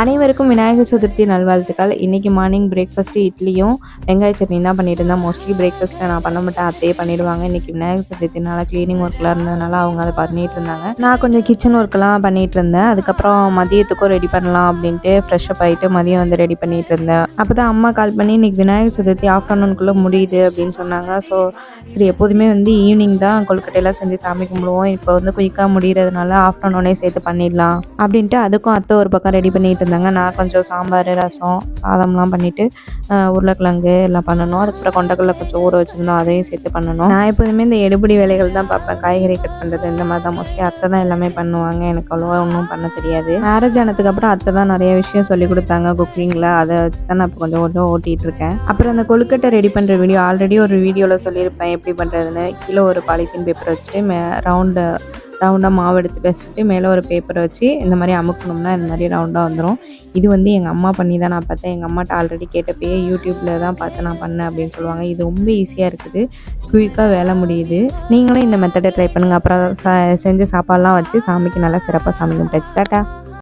அனைவருக்கும் விநாயகர் சதுர்த்தி நல்வாழ்த்துக்கள். இன்னைக்கு மார்னிங் பிரேக்ஃபாஸ்ட்டு இட்லியும் வெங்காய சட்னி தான் பண்ணிட்டு இருந்தேன். மோஸ்ட்லி பிரேக்ஃபாஸ்ட்டை நான் பண்ண மாட்டேன், அத்தையே பண்ணிடுவாங்க. இன்னைக்கு விநாயகர் சதுர்த்தினால க்ளீனிங் ஒர்க்லாம் இருந்ததுனால அவங்க அதை பண்ணிட்டு இருந்தாங்க. நான் கொஞ்சம் கிச்சன் ஒர்க்லாம் பண்ணிட்டு இருந்தேன். அதுக்கப்புறம் மதியத்துக்கும் ரெடி பண்ணலாம் அப்படின்ட்டு ஃப்ரெஷ்அப் ஆகிட்டு மதியம் வந்து ரெடி பண்ணிட்டு இருந்தேன். அப்போ தான் அம்மா கால் பண்ணி இன்னைக்கு விநாயகர் சதுர்த்தி ஆஃப்டர்நூனுக்குள்ளே முடியுது அப்படின்னு சொன்னாங்க. ஸோ சரி, எப்போதுமே வந்து ஈவினிங் தான் கொழுக்கட்டையெல்லாம் செஞ்சு சாமி கும்பிடுவோம். இப்போ வந்து குயிக்காக முடிகிறதுனால ஆஃப்டர்நூனே சேர்த்து பண்ணிடலாம் அப்படின்ட்டு அதுக்கும் அத்தை ஒரு பக்கம் ரெடி பண்ணிட்டு இருந்தாங்க. நான் கொஞ்சம் சாம்பார், ரசம், சாதம்லாம் பண்ணிவிட்டு உருளைக்கிழங்கு எல்லாம் பண்ணணும். அதுக்கப்புறம் கொண்டக்கடலை கொஞ்சம் ஊற வச்சுருந்தோம், அதையும் சேர்த்து பண்ணணும். நான் எப்போதுமே இந்த எடுபடி வேலைகள் தான் பார்ப்பேன். காய்கறி கட் பண்ணுறது இந்த மாதிரி தான் மோஸ்ட்லி அத்தை தான் எல்லாமே பண்ணுவாங்க. எனக்கு அவ்வளோவா ஒன்றும் பண்ண தெரியாது. மேரேஜ் ஆனதுக்கப்புறம் அத்தை தான் நிறைய விஷயம் சொல்லி கொடுத்தாங்க குக்கிங்கில். அதை வச்சு தான் நான் இப்போ கொஞ்சம் கொஞ்சம் ஓட்டிகிட்டு இருக்கேன். அப்புறம் அந்த கொழுக்கட்டை ரெடி பண்ணுற வீடியோ ஆல்ரெடி ஒரு வீடியோவில் சொல்லியிருப்பேன் எப்படி பண்ணுறதுன்னு. கீழே ஒரு பாலித்தீன் பேப்பர் வச்சுட்டு ரவுண்டாக மாவு எடுத்து பேசிட்டு மேலே ஒரு பேப்பரை வச்சு இந்த மாதிரி அமுக்கணும்னா இந்த மாதிரி ரவுண்டாக வந்துடும். இது வந்து எங்கள் அம்மா பண்ணி தான் நான் பார்த்தேன். எங்கள் அம்மாட்ட ஆல்ரெடி கேட்டப்பயே யூடியூப்பில் தான் பார்த்து நான் பண்ணேன் அப்படின்னு சொல்லுவாங்க. இது ரொம்ப ஈஸியாக இருக்குது, குயிக்காக வேலை முடியுது. நீங்களும் இந்த மெத்தடை ட்ரை பண்ணுங்கள். அப்புறம் செஞ்ச சாப்பாடெலாம் வச்சு சாமிக்கு நல்லா சிறப்பாக சாமி கும்பிட்டாச்சு. டாட்டா.